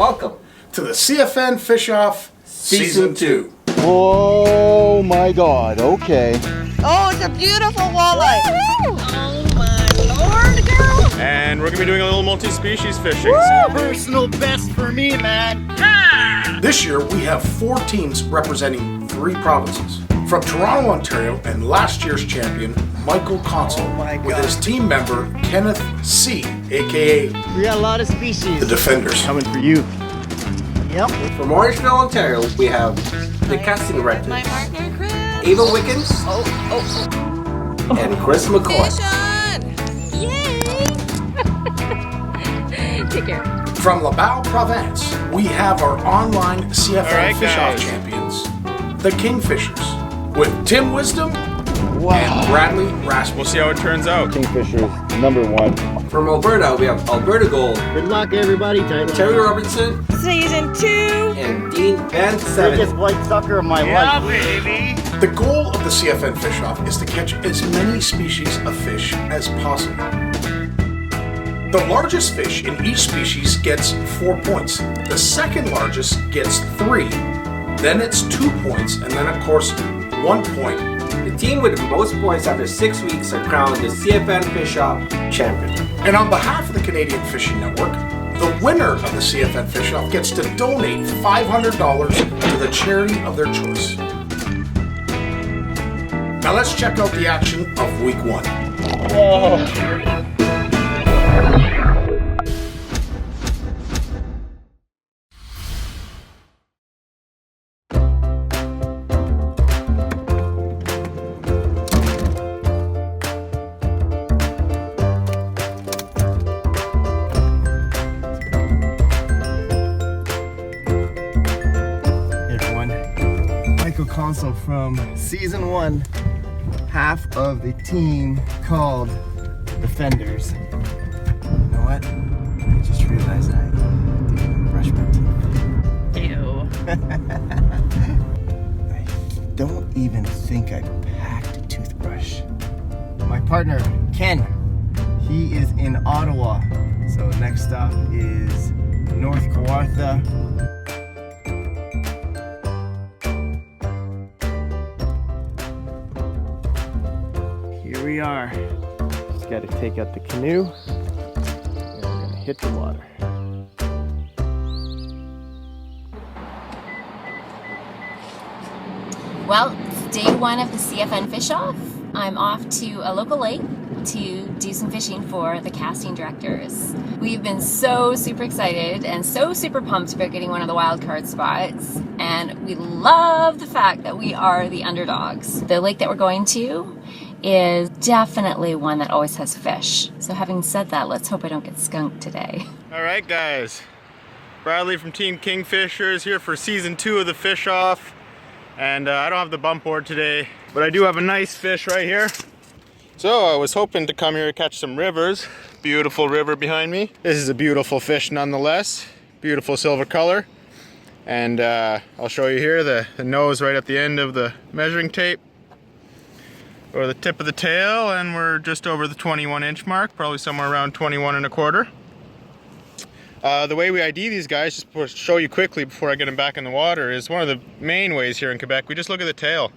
Welcome to the CFN Fish Off Season 2. Oh my God, okay. Oh, it's a beautiful walleye. Oh my Lord, girl. And we're gonna be doing a little multi-species fishing. Personal best for me, man. This year we have 4 teams representing 3 provinces. From Toronto, Ontario, and last year's champion, Consul, with his team member, Kenneth Tse, aka We got a lot of species. the Defenders. Coming for you. Yep. From Orangeville, Ontario, we have the Casting Directors, My partner, Chris. Ava Wickens, and Chris McCoy. Yay! Take care. From Laval, Province, we have our online CFN Fish Off champions, the Kingfishers, with Tim Wisdom and Bradley Rasmussen. We'll see how it turns out. Kingfishers, #1. From Alberta, we have Alberta Gold, Good luck, everybody. Terri Robertson, Season 2. and Dean Vansevenandt. Biggest white sucker of my life. baby. The goal of the CFN Fish Off is to catch as many species of fish as possible. The largest fish in each species gets 4 points. The second largest gets 3. Then it's 2 points, and then of course 1 point. The team with the most points after 6 weeks are crowned the CFN Fish Off champion. And on behalf of the Canadian Fishing Network, the winner of the CFN Fish Off gets to donate $500 to the charity of their choice. Now let's check out the action of week 1. Consul from Season 1, half of the team called Defenders. You know what? I just realized I didn't brush my teeth. Ew. I don't even think I packed a toothbrush. My partner, Ken, he is in Ottawa. So next stop is North Kawartha. We are. Just got to take out the canoe and we're going to hit the water. Well, it's day 1 of the CFN Fish Off. I'm off to a local lake to do some fishing for the casting directors. We've been so super excited and so super pumped about getting one of the wild card spots, and we love the fact that we are the underdogs. The lake that we're going to is definitely one that always has fish. So having said that, let's hope I don't get skunked today. All right, guys. Bradley from Team Kingfishers here for Season 2 of the Fish Off. And I don't have the bump board today, but I do have a nice fish right here. So I was hoping to come here to catch some rivers. Beautiful river behind me. This is a beautiful fish nonetheless. Beautiful silver color. And I'll show you here the nose right at the end of the measuring tape, or the tip of the tail, and we're just over the 21-inch mark, probably somewhere around 21 1/4. The way we ID these guys, just to show you quickly before I get them back in the water, is one of the main ways here in Quebec. We just look at the tail.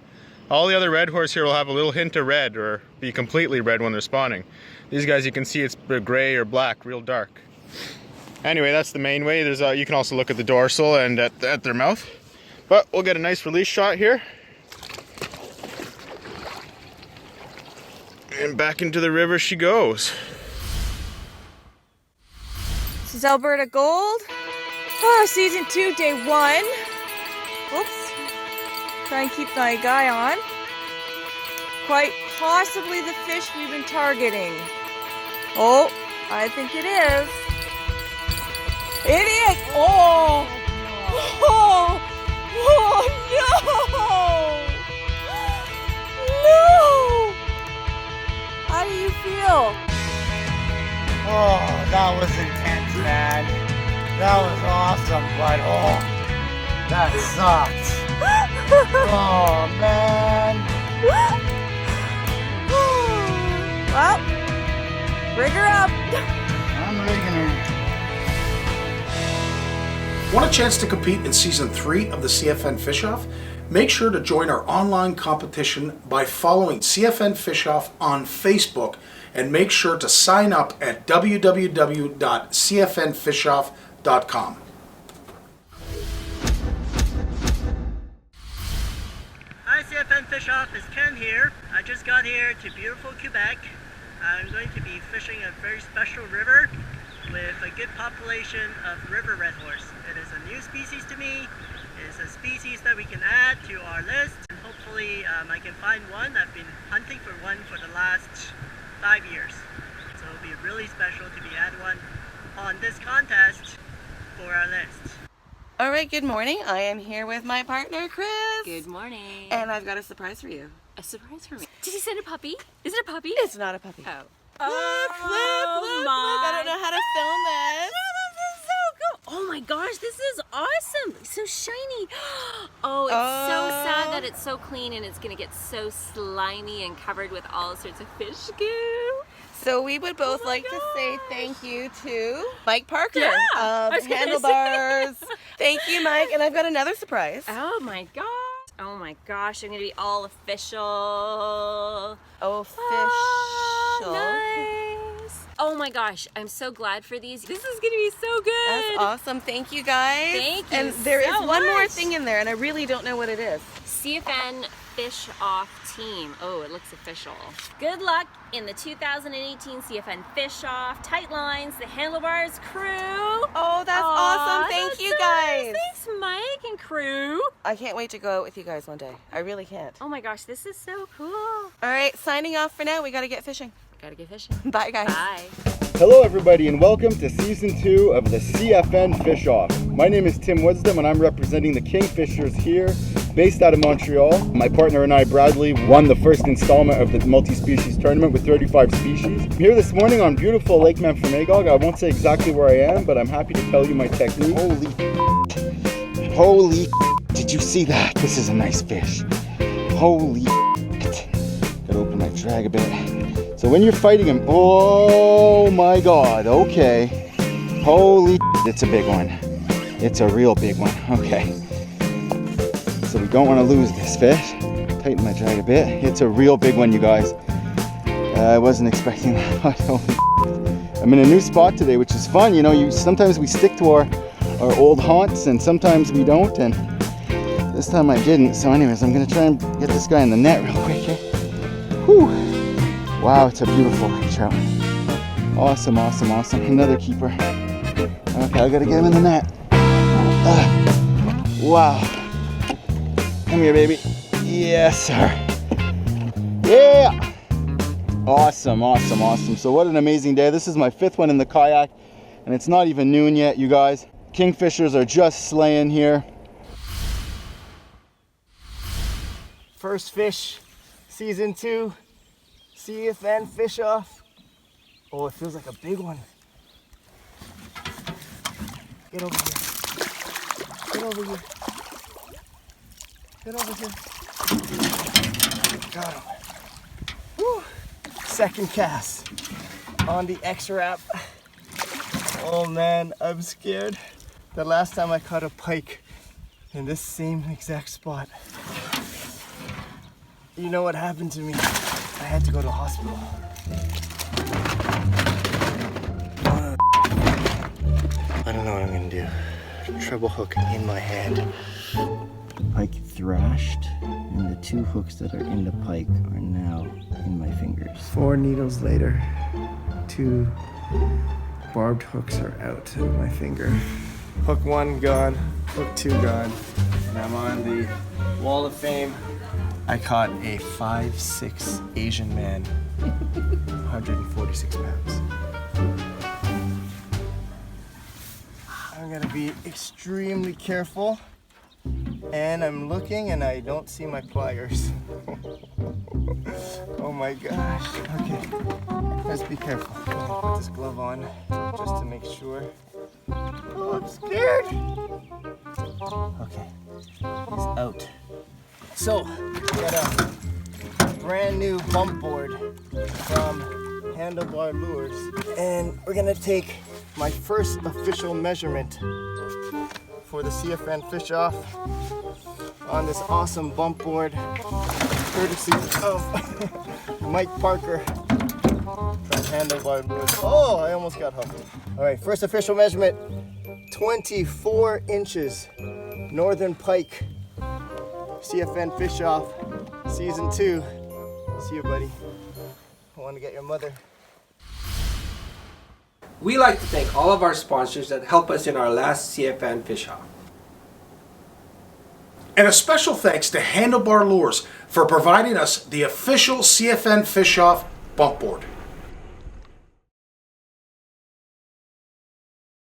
All the other red horse here will have a little hint of red, or be completely red when they're spawning. These guys, you can see it's gray or black, real dark. Anyway, that's the main way. There's you can also look at the dorsal and at their mouth. But we'll get a nice release shot here. And back into the river she goes. This is Alberta Gold. Oh, Season 2, Day 1. Oops. Try and keep my guy on. Quite possibly the fish we've been targeting. Oh, I think it is. It is! Oh! Oh! Oh, no! No! How do you feel? Oh, that was intense, man. That was awesome, but oh, that sucked. Oh, man. Well, rig her up. I'm rigging her. Want a chance to compete in Season 3 of the CFN Fish Off? Make sure to join our online competition by following CFN Fish Off on Facebook, and make sure to sign up at www.cfnfishoff.com. Hi CFN Fish Off, it's Ken here. I just got here to beautiful Quebec. I'm going to be fishing a very special river with a good population of river red horse. It is a new species to me. It is a species that we can add to our list, and hopefully I can find one. I've been hunting for one for the last 5 years. So it'll be really special to be added one on this contest for our list. All right, good morning. I am here with my partner, Chris. Good morning. And I've got a surprise for you. A surprise for me. Did he send a puppy? Is it a puppy? It's not a puppy. Oh. Look, I don't know how to film this. This is so cool. Oh my gosh, this is awesome. It's so shiny. Oh, it's so sad that it's so clean and it's going to get so slimy and covered with all sorts of fish goo. So we would both like to say thank you to Mike Parker I of was gonna Handlebars. Thank you, Mike. And I've got another surprise. Oh my gosh. Oh my gosh, I'm going to be all official. Official. Oh, nice. Oh my gosh, I'm so glad for these. This is going to be so good. That's awesome. Thank you, guys. Thank you And there is so one more much. thing in there, and I really don't know what it is. CFN Fish Off Team. Oh, it looks official. Good luck in the 2018 CFN Fish Off. Tight lines, the Handlebars crew. Oh, that's awesome. Thank you, so guys. Nice. Thanks, Mike and crew. I can't wait to go out with you guys one day. I really can't. Oh my gosh, this is so cool. All right, signing off for now. We got to get fishing. Gotta get fishing. Bye, guys. Bye. Hello everybody and welcome to Season 2 of the CFN Fish Off. My name is Tim Wisdom and I'm representing the Kingfishers here, based out of Montreal. My partner and I, Bradley, won the first installment of the multi-species tournament with 35 species. I'm here this morning on beautiful Lake Memphremagog. I won't say exactly where I am, but I'm happy to tell you my technique. Holy did you see that? This is a nice fish. Holy gotta open my drag a bit. So when you're fighting him, oh my God, okay. Holy it's a big one. It's a real big one, okay. So we don't want to lose this fish. Tighten my drag a bit. It's a real big one, you guys. I wasn't expecting that. Holy I'm in a new spot today, which is fun. You know, sometimes we stick to our old haunts and sometimes we don't, and this time I didn't. So anyways, I'm gonna try and get this guy in the net real quick here. Whew. Wow, it's a beautiful lake trout. Awesome, awesome, awesome. Another keeper. Okay, I gotta get him in the net. Wow. Come here, baby. Yes, sir. Yeah. Awesome, awesome, awesome. So what an amazing day. This is my 5th one in the kayak, and it's not even noon yet, you guys. Kingfishers are just slaying here. First fish, Season 2. CFN Fish Off. Oh, it feels like a big one. Get over here. Get over here. Get over here. Got him. Woo. Second cast on the X-Wrap. Oh man, I'm scared. The last time I caught a pike in this same exact spot, you know what happened to me? I had to go to the hospital. I don't know what I'm gonna do. Treble hook in my hand. Pike thrashed, and the 2 hooks that are in the pike are now in my fingers. 4 needles later, 2 barbed hooks are out of my finger. Hook 1 gone, hook 2 gone, and I'm on the Wall of Fame. I caught a 5'6" Asian man, 146 pounds. I'm gonna be extremely careful, and I'm looking and I don't see my pliers. Oh my gosh. Okay, let's be careful. Put this glove on just to make sure. Oh, I'm scared. Okay, he's out. So, got a brand new bump board from Handlebar Lures, and we're gonna take my first official measurement for the CFN Fish Off on this awesome bump board, courtesy of Mike Parker from Handlebar Lures. Oh, I almost got huffed. All right, first official measurement, 24 inches, Northern Pike, CFN Fish Off, Season 2. See you, buddy. I want to get your mother. We like to thank all of our sponsors that help us in our last CFN Fish Off. And a special thanks to Handlebar Lures for providing us the official CFN Fish Off bump board.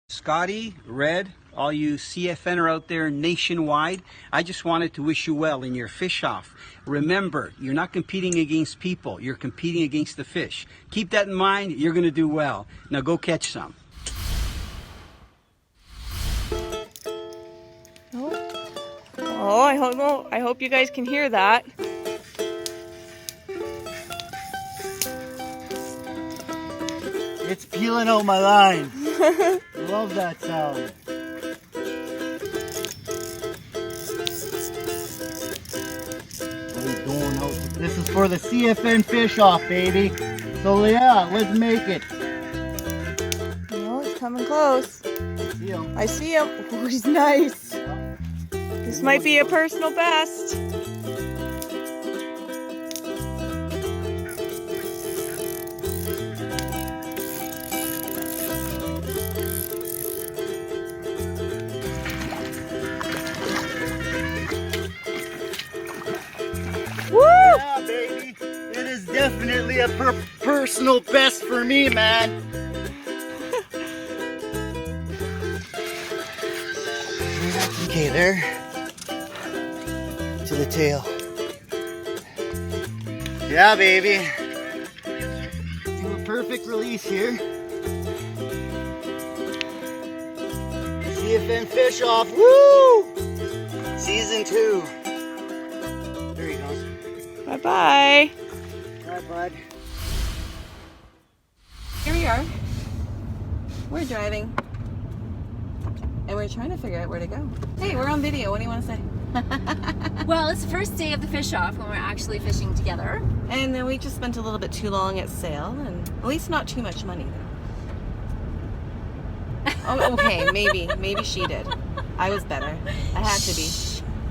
Scotty, Red, all you CFNer out there nationwide, I just wanted to wish you well in your fish off. Remember, you're not competing against people, you're competing against the fish. Keep that in mind, you're going to do well. Now go catch some. Oh, I hope you guys can hear that. It's peeling out my line. Love that sound. This is for the CFN Fish Off, baby. So yeah, let's make it. Oh, he's coming close. See him. I see him. Oh, he's nice. This might be a personal best. Yeah, baby. It is definitely a personal best for me, man. Okay, there. To the tail. Yeah, baby. Do a perfect release here. CFN Fish Off. Woo! Season 2. There he goes. Bye-bye. Bye, bud. Here we are. We're driving. And we're trying to figure out where to go. Hey, we're on video. What do you want to say? Well, it's the first day of the fish off when we're actually fishing together. And then we just spent a little bit too long at sail, and at least not too much money though. Oh, okay, maybe she did. I was better. I had to be.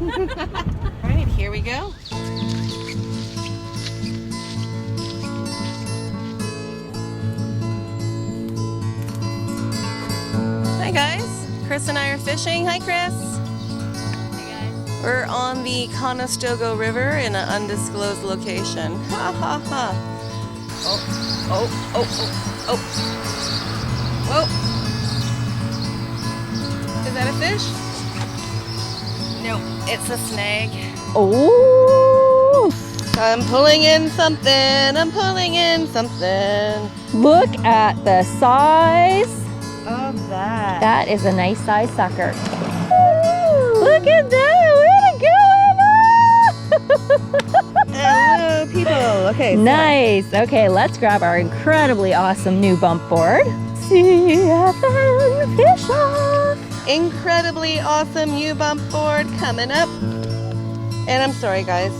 All right, here we go. Hi guys, Chris and I are fishing. Hi Chris. We're on the Conestoga River in an undisclosed location. Ha ha ha. Oh. Whoa. Is that a fish? No, it's a snag. Oh! I'm pulling in something. Look at the size of that. That is a nice size sucker. Look at that! Hello, people. Okay. Nice. Okay, let's grab our incredibly awesome new bump board. CFN Fish Off. Incredibly awesome new bump board coming up. And I'm sorry, guys.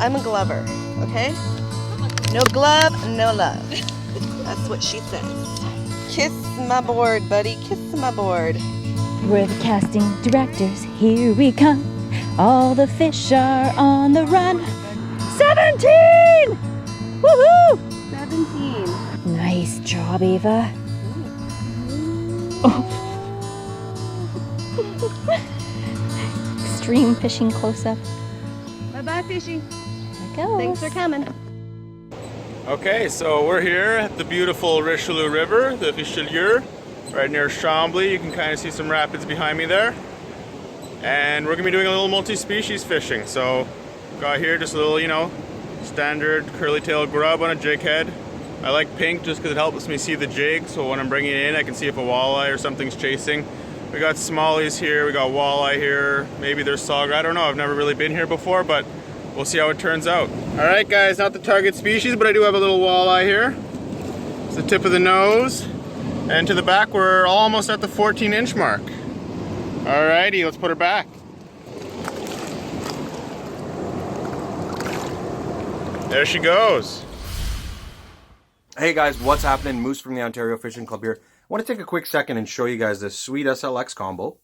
I'm a glover. Okay. No glove, no love. That's what she says. Kiss my board, buddy. Kiss my board. We're the casting directors. Here we come. All the fish are on the run. 17! Woohoo! 17. Nice job, Ava. Oh. Extreme fishing close-up. Bye-bye, fishy. There it goes. Thanks for coming. Okay, so we're here at the beautiful Richelieu River, the Richelieu, right near Chambly. You can kind of see some rapids behind me there. And we're gonna be doing a little multi-species fishing. So, got here just a little, standard curly-tailed grub on a jig head. I like pink just because it helps me see the jig, so when I'm bringing it in, I can see if a walleye or something's chasing. We got smallies here, we got walleye here, maybe there's sauger. I don't know, I've never really been here before, but we'll see how it turns out. All right, guys, not the target species, but I do have a little walleye here. It's the tip of the nose, and to the back, we're almost at the 14-inch mark. Alrighty, let's put her back. There she goes. Hey guys, what's happening? Moose from the Ontario Fishing Club here. I want to take a quick second and show you guys this sweet SLX combo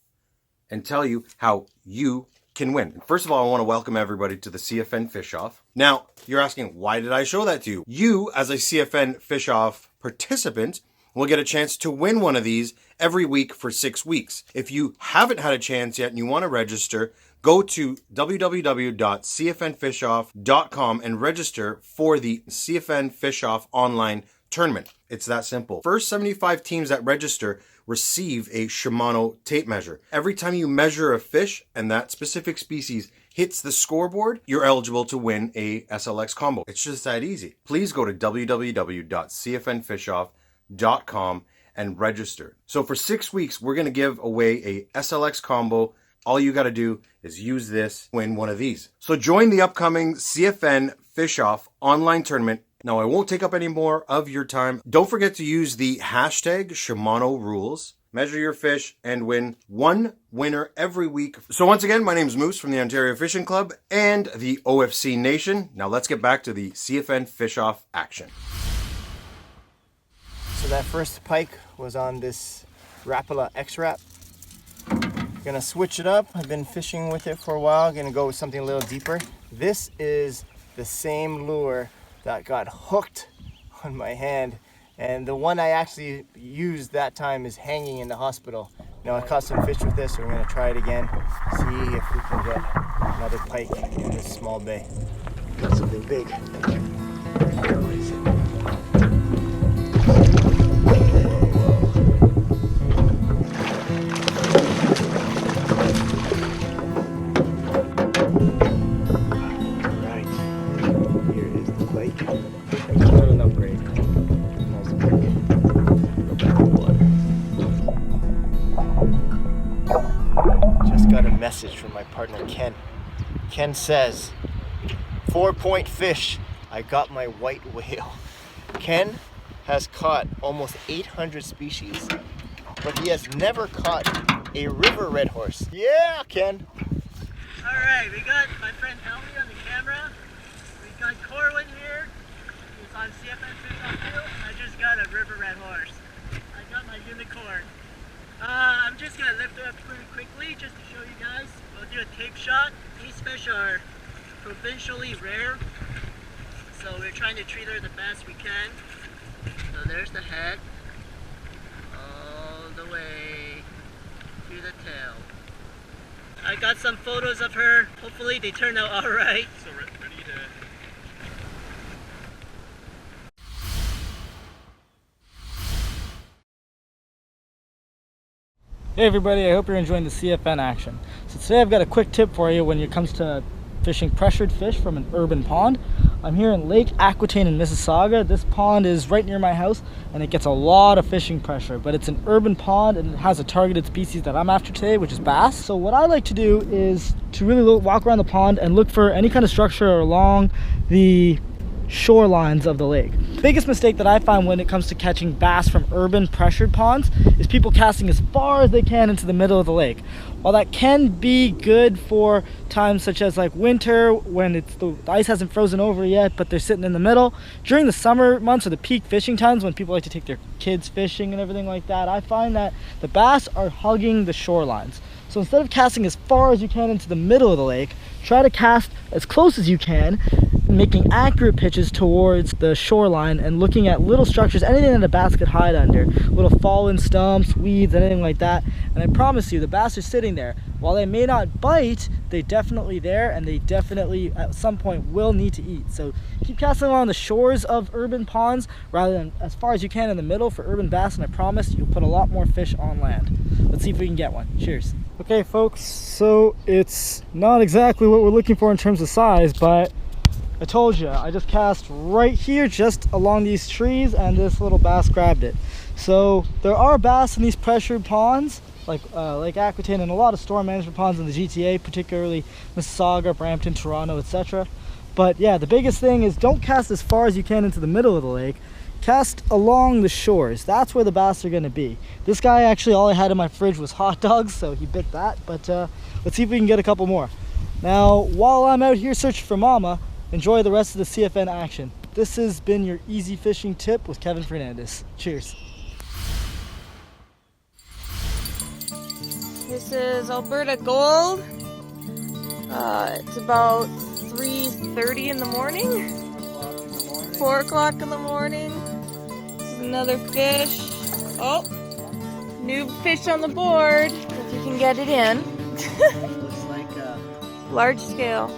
and tell you how you can win. First of all, I want to welcome everybody to the CFN Fish Off. Now, you're asking, why did I show that to you? You, as a CFN Fish Off participant, will get a chance to win one of these every week for 6 weeks. If you haven't had a chance yet and you want to register, go to www.cfnfishoff.com and register for the CFN Fish Off online tournament. It's that simple. First 75 teams that register receive a Shimano tape measure. Every time you measure a fish and that specific species hits the scoreboard, you're eligible to win a SLX combo. It's just that easy. Please go to www.cfnfishoff.com and register. So for 6 weeks, we're going to give away a SLX combo. All you got to do is use this, win one of these. So join the upcoming CFN Fish Off online tournament. Now, I won't take up any more of your time. Don't forget to use the hashtag Shimano Rules. Measure your fish and win one winner every week. So once again, my name is Moose from the Ontario Fishing Club and the OFC Nation. Now let's get back to the CFN Fish Off action. So that first pike was on this Rapala X-Rap. Gonna switch it up. I've been fishing with it for a while. Gonna go with something a little deeper. This is the same lure that got hooked on my hand, and the one I actually used that time is hanging in the hospital. Now I caught some fish with this, so we're gonna try it again, see if we can get another pike in this small bay. Got something big. Where is it? Message from my partner Ken. Ken says, 4-point fish, I got my white whale. Ken has caught almost 800 species, but he has never caught a river red horse. Yeah, Ken. All right, we got my friend Ellie on the camera. We got Corwin here. He's on CFN Fish Off too. I just got a river red horse. I got my unicorn. I'm just gonna lift her up pretty quickly just to show you guys. We'll do a tape shot. These fish are provincially rare, so we're trying to treat her the best we can. So there's the head, all the way to the tail. I got some photos of her. Hopefully they turn out all right. So ready to... Hey everybody, I hope you're enjoying the CFN action. So today I've got a quick tip for you when it comes to fishing pressured fish from an urban pond. I'm here in Lake Aquitaine in Mississauga. This pond is right near my house and it gets a lot of fishing pressure, but it's an urban pond and it has a targeted species that I'm after today, which is bass. So what I like to do is to really walk around the pond and look for any kind of structure along the shorelines of the lake. The biggest mistake that I find when it comes to catching bass from urban pressured ponds is people casting as far as they can into the middle of the lake. While that can be good for times such as like winter when the ice hasn't frozen over yet but they're sitting in the middle, during the summer months or the peak fishing times when people like to take their kids fishing and everything like that, I find that the bass are hugging the shorelines. So instead of casting as far as you can into the middle of the lake, try to cast as close as you can, making accurate pitches towards the shoreline and looking at little structures, anything that a bass could hide under, little fallen stumps, weeds, anything like that. And I promise you, the bass are sitting there. While they may not bite, they're definitely there and they definitely at some point will need to eat. So keep casting along the shores of urban ponds rather than as far as you can in the middle for urban bass, and I promise you'll put a lot more fish on land. Let's see if we can get one. Cheers. Okay folks, so it's not exactly what we're looking for in terms of size, but I told you, I just cast right here just along these trees and this little bass grabbed it. So there are bass in these pressured ponds like Lake Aquitaine and a lot of storm management ponds in the GTA, particularly Mississauga, Brampton, Toronto, etc. But yeah, the biggest thing is don't cast as far as you can into the middle of the lake. cast along the shores. That's where the bass are going to be. This guy, actually, all I had in my fridge was hot dogs, so he bit that. But let's see if we can get a couple more. Now, while I'm out here searching for mama, enjoy the rest of the CFN action. This has been your easy fishing tip with Kevin Fernandez. Cheers. This is Alberta Gold. It's about 3:30 in the morning. 4 o'clock in the morning. This is another fish. Oh, new fish on the board. If you can get it in. Looks like Large scale.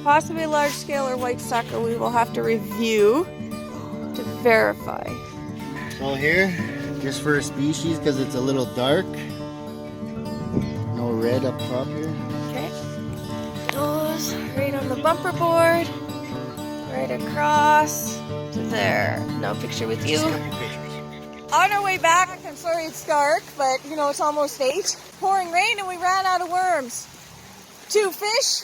Possibly a large scale or white sucker. We will have to review to verify. so here, just for a species, because it's a little dark. No red up top here. Okay. Goes right on the bumper board. Right across to there. No picture with you. On our way back, I'm sorry it's dark, but you know, it's almost 8. Pouring rain and we ran out of worms. 2 fish,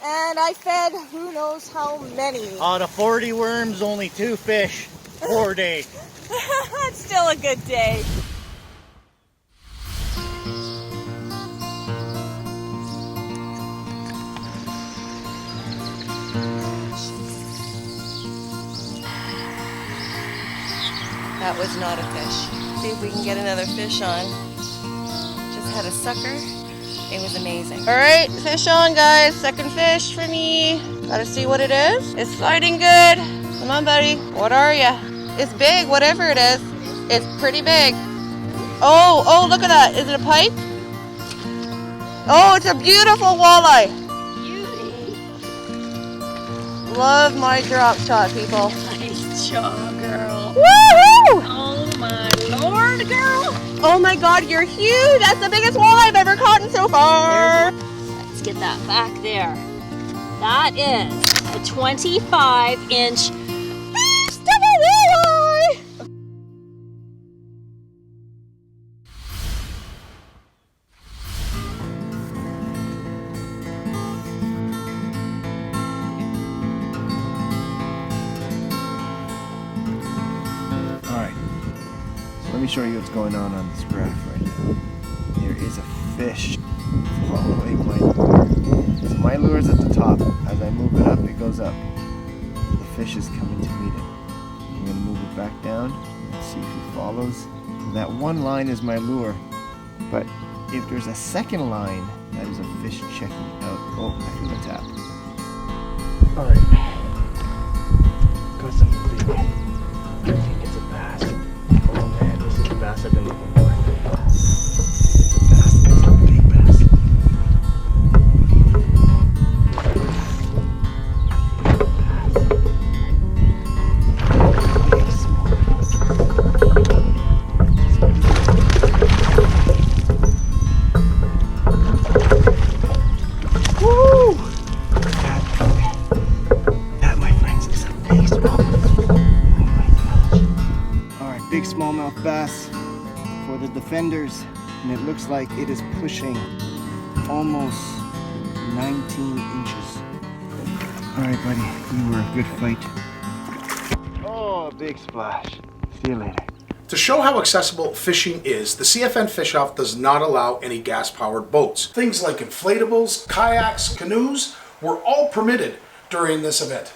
and I fed who knows how many. Out of 40 worms, only 2 fish. 4 days. It's still a good day. That was not a fish. See if we can get another fish on. Just had a sucker. It was amazing. All right, fish on, guys. Second fish for me. Gotta see what it is. It's sliding good. Come on, buddy. What are ya? It's big, whatever it is. It's pretty big. Oh, look at that. Is it a pike? Oh, it's a beautiful walleye. Beauty. Love my drop shot, people. Nice job, girl. Woohoo! Oh my lord, girl. Oh my god, you're huge! That's the biggest walleye I've ever caught so far! Let's get that back there. That is a 25-inch double walleye! Alright, so let me show you what's going on this graph right now. There is a fish following my lure. So my lure is at the top. As I move it up, it goes up. The fish is coming to meet it. I'm going to move it back down and see if he follows. That one line is my lure, but if there's a second line, that is a fish checking out. Oh, I feel a tap. Alright. Got something big. I think it's a bass. Oh man, this is the bass I've been looking for. It's a bass. It's a big bass. Woo! That, my friends, is a big smallmouth. Oh my gosh. Alright, big smallmouth bass for the defenders. And it looks like it is pushing almost 19 inches. Alright, buddy, you were a good fight. Oh, big splash. See you later. To show how accessible fishing is, the CFN Fish-Off does not allow any gas-powered boats. Things like inflatables, kayaks, canoes were all permitted during this event.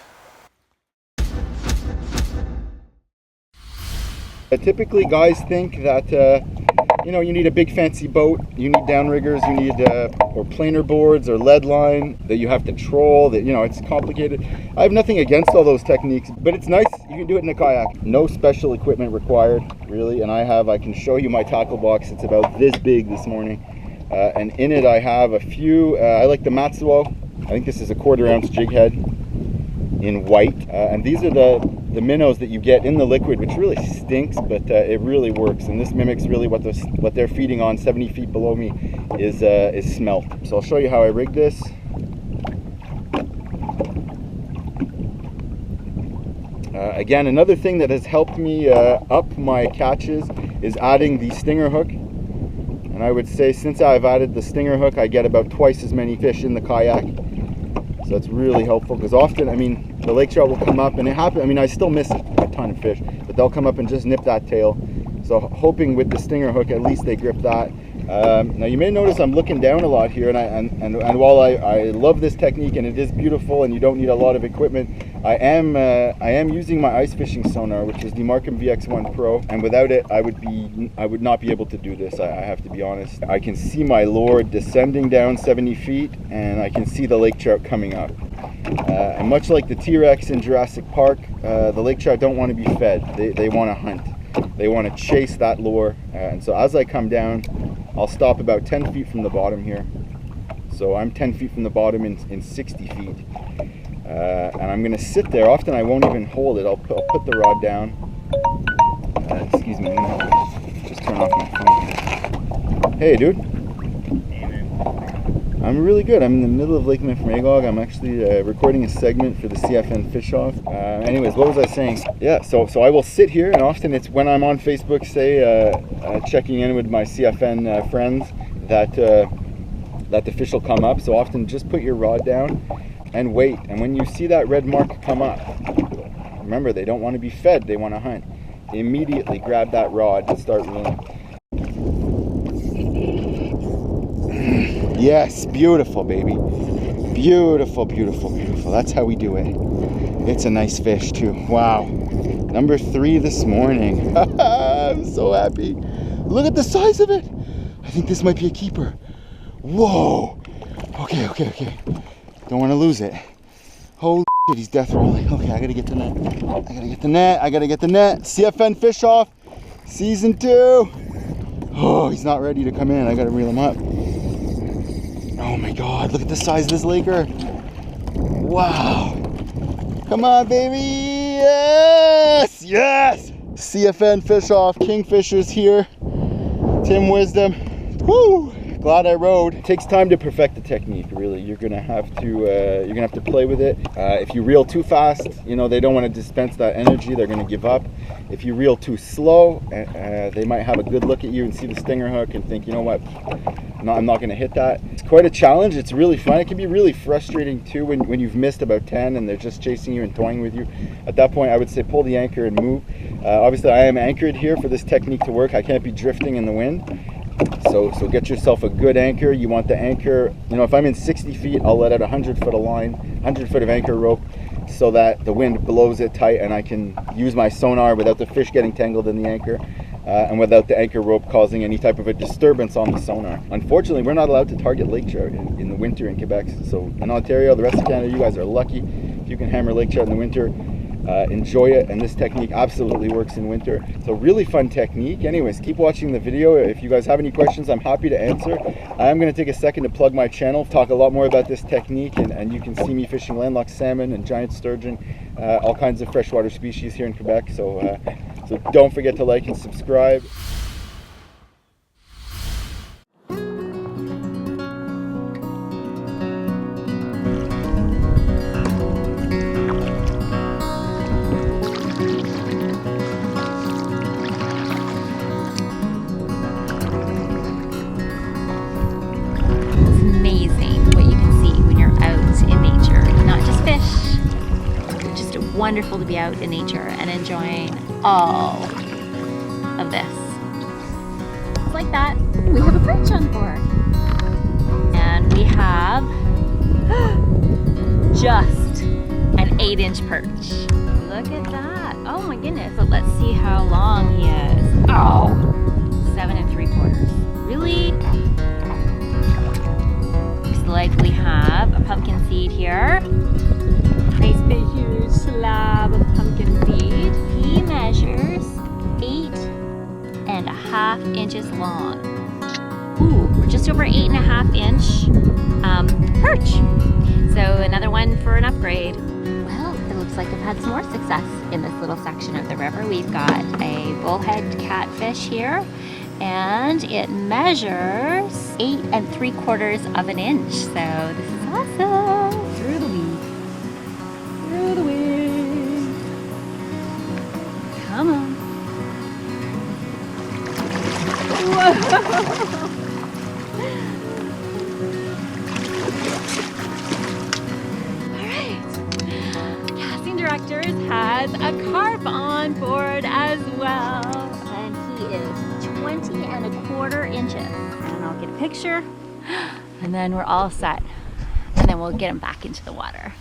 Typically, guys think that you know, you need a big fancy boat, you need downriggers, you need or planer boards or lead line that you have to troll. That, you know, it's complicated. I have nothing against all those techniques, but it's nice. You can do it in a kayak. No special equipment required, really. And I can show you my tackle box. It's about this big this morning, and in it I have a few. I like the Matsuo. I think this is a 1/4 ounce jig head in white, and these are the minnows that you get in the liquid, which really stinks, but it really works. And this mimics really what they're feeding on 70 feet below me is smelt. So I'll show you how I rig this. Again, another thing that has helped me up my catches is adding the stinger hook. And I would say since I've added the stinger hook, I get about twice as many fish in the kayak. So that's really helpful, because often, I mean, the lake trout will come up, and it happens, I mean, I still miss a ton of fish, but they'll come up and just nip that tail. So hoping with the stinger hook, at least they grip that. Now you may notice I'm looking down a lot here, and while I love this technique and it is beautiful and you don't need a lot of equipment, I am using my ice fishing sonar, which is the Markham VX1 Pro, and without it I would not be able to do this. I have to be honest. I can see my lure descending down 70 feet, and I can see the lake trout coming up. And much like the T-Rex in Jurassic Park, the lake trout don't want to be fed. They want to hunt. They want to chase that lure, and so as I come down, I'll stop about 10 feet from the bottom here. So I'm 10 feet from the bottom in 60 feet. And I'm going to sit there. Often I won't even hold it. I'll put the rod down. Excuse me, I'm going to have to just turn off my phone. Hey, dude. I'm really good. I'm in the middle of Lake Memphremagog. I'm actually recording a segment for the CFN Fish Off. Anyways, what was I saying? Yeah, so I will sit here, and often it's when I'm on Facebook, say, checking in with my CFN friends, that the fish will come up. So often just put your rod down and wait. And when you see that red mark come up, remember, they don't want to be fed, they want to hunt. Immediately grab that rod and start reeling. Yes, beautiful, baby. Beautiful, beautiful, beautiful. That's how we do it. It's a nice fish too. Wow. Number 3 this morning. I'm so happy. Look at the size of it. I think this might be a keeper. Whoa. Okay. Don't want to lose it. Holy shit, he's death rolling. Okay, I gotta get the net. CFN Fish Off, Season 2. Oh, he's not ready to come in. I gotta reel him up. Oh my God, look at the size of this laker. Wow. Come on, baby. Yes. CFN Fish Off, Kingfishers here. Tim Wisdom. Woo. Glad I rode. It takes time to perfect the technique, really. You're gonna have to play with it. If you reel too fast, you know, they don't want to dispense that energy. They're gonna give up. If you reel too slow, they might have a good look at you and see the stinger hook and think, you know what, I'm not gonna hit that. It's quite a challenge. It's really fun. It can be really frustrating too when you've missed about 10 and they're just chasing you and toying with you. At that point, I would say pull the anchor and move. Obviously, I am anchored here for this technique to work. I can't be drifting in the wind. So get yourself a good anchor. You want the anchor, you know, if I'm in 60 feet, I'll let out 100 foot of line, 100 foot of anchor rope, so that the wind blows it tight and I can use my sonar without the fish getting tangled in the anchor, and without the anchor rope causing any type of a disturbance on the sonar. Unfortunately, we're not allowed to target lake trout in the winter in Quebec. So in Ontario, the rest of Canada, you guys are lucky if you can hammer lake trout in the winter. Enjoy it, and this technique absolutely works in winter. So really fun technique. Anyways, keep watching the video. If you guys have any questions, I'm happy to answer. I am going to take a second to plug my channel, talk a lot more about this technique, and you can see me fishing landlocked salmon and giant sturgeon, all kinds of freshwater species here in Quebec. So don't forget to like and subscribe. Wonderful to be out in nature and enjoying all of this. Just like that, we have a perch on board. And we have just an 8-inch perch. Look at that. Oh my goodness. So let's see how long he is. Oh, 7 3/4. Really? Looks like we have a pumpkin seed here. Nice big huge slab of pumpkin seed. He measures 8.5 inches long. Ooh, we're just over 8.5 inch perch. So another one for an upgrade. Well, it looks like we've had some more success in this little section of the river. We've got a bullhead catfish here, and it measures 8 3/4 of an inch. So this is awesome. Through the weed. Come on. Whoa. 3/4 inches. And I'll get a picture, and then we're all set. And then we'll get them back into the water.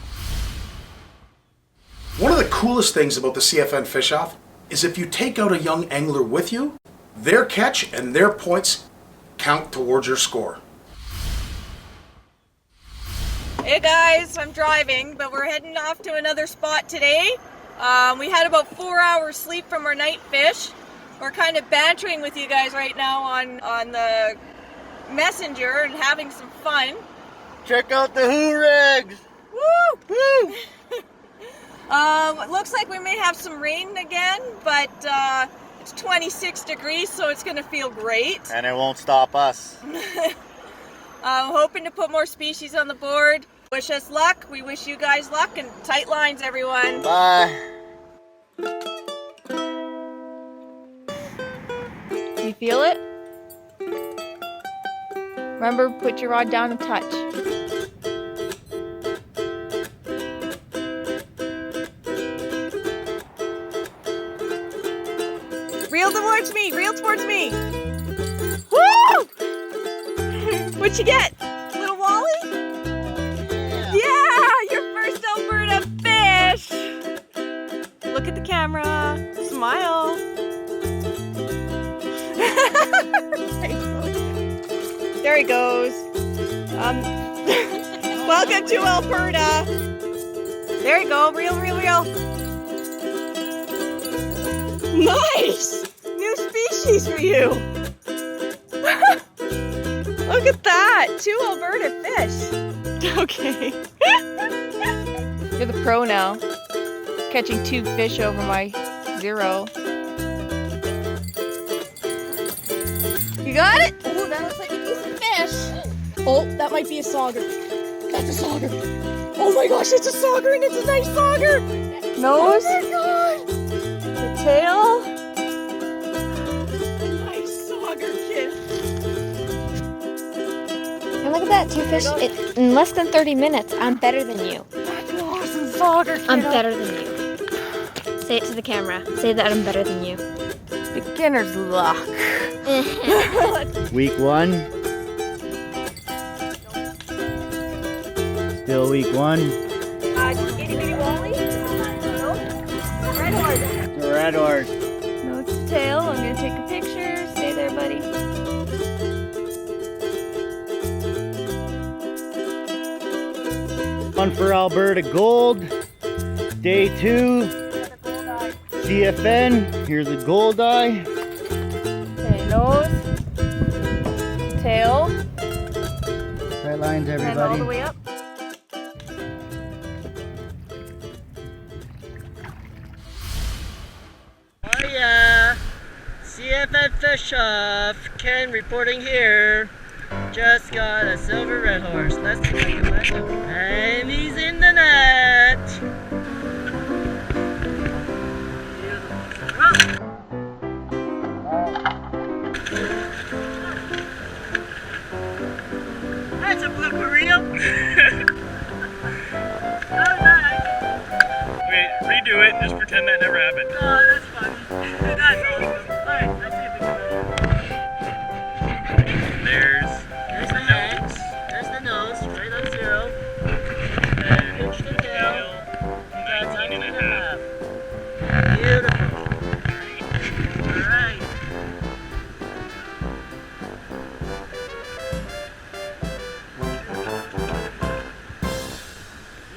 One of the coolest things about the CFN fish-off is if you take out a young angler with you, their catch and their points count towards your score. Hey guys, I'm driving, but we're heading off to another spot today. We had about 4 hours sleep from our night fish. We're kind of bantering with you guys right now on the messenger and having some fun. Check out the Hoo-Regs! Woo! Woo! It looks like we may have some rain again, but it's 26 degrees, so it's going to feel great. And it won't stop us. Hoping to put more species on the board. Wish us luck. We wish you guys luck, and tight lines, everyone. Bye. You feel it? Remember, put your rod down and touch. Reel towards me! Reel towards me! Woo! What'd you get? Little Wally? Yeah! Your first Alberta fish! Look at the camera. Smile. There he goes. Welcome to Alberta. There you go. Reel, reel, reel. Nice! New species for you. Look at that. 2 Alberta fish. Okay. You're the pro now. Catching 2 fish over my 0. You got it? Oh, that looks like a decent fish. Oh, that might be a sauger. That's a sauger. Oh my gosh, it's a sauger, and it's a nice sauger. Nose. Oh my god. The tail. Nice sauger, kid. And look at that, 2 fish in less than 30 minutes. I'm better than you. That's an awesome sauger, kid. I'm better than you. Say it to the camera. Say that I'm better than you. Beginner's luck. Week 1. Still week 1. Itty bitty Wally. No. Red horse. Red horse. No, it's the tail. I'm gonna take a picture. Stay there, buddy. One for Alberta Gold. Day 2. CFN. Here's a gold eye. Okay, nose. Tail. Tight lines, everybody. And all the way up. Oh yeah, CFN Fish Off. Ken reporting here. Just got a silver red horse. Let's see if I can find him. And he's in the net. That's a blooper reel. Wait, redo it. Just pretend that never happened. Oh, that's funny. That's awesome. Alright, let's see if we can do it. There's the nose. There's the nose, right on 0. And there's the tail. That's 19.5. Beautiful. Alright.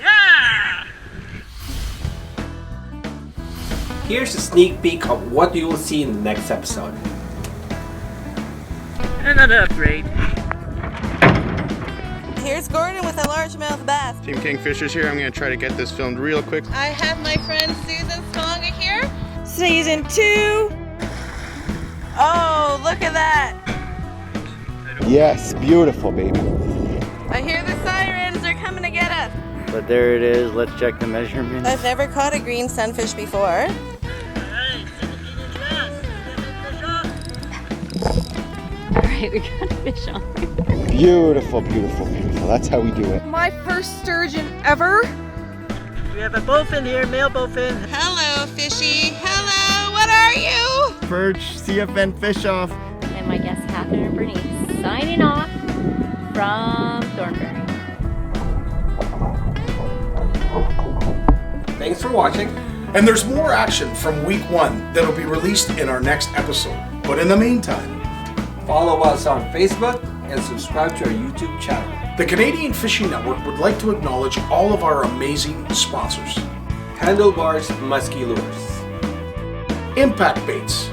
Yeah! Here's a sneak peek of what you will see in the next episode. Another upgrade. Here's Gordon with a largemouth bass. Team Kingfishers here. I'm going to try to get this filmed real quick. I have my friend Susan Stonga here. Season 2. Oh, look at that. Yes, beautiful, baby. I hear the sirens. They're coming to get us. But there it is. Let's check the measurement. I've never caught a green sunfish before. Alright, 17-inch bass. Fish off. Alright, we got a fish on. Beautiful, beautiful, beautiful. That's how we do it. My first sturgeon ever. We have a bowfin here, male bowfin. Hello, fishy. Hello, what are you? Perch, CFN fish off. And my guest hat. Catherine and Bernice, signing off from Thornbury. Thanks for watching. And there's more action from week 1 that'll be released in our next episode. But in the meantime, follow us on Facebook and subscribe to our YouTube channel. The Canadian Fishing Network would like to acknowledge all of our amazing sponsors. Handlebars Musky Lures, Impact Baits,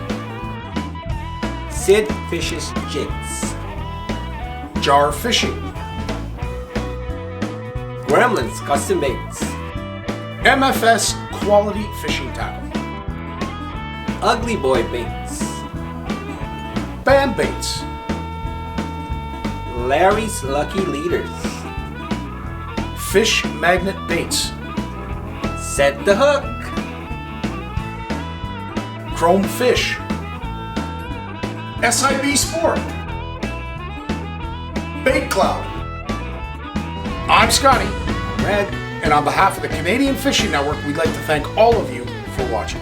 Sid Fishes Jigs, Jar Fishing, Gremlins Custom Baits, MFS Quality Fishing Tackle, Ugly Boy Baits, Band Baits, Larry's Lucky Leaders, Fish Magnet Baits, Set the Hook, Chrome Fish, SIB Sport, Bait Cloud. I'm Scotty. Red. And on behalf of the Canadian Fishing Network, we'd like to thank all of you for watching.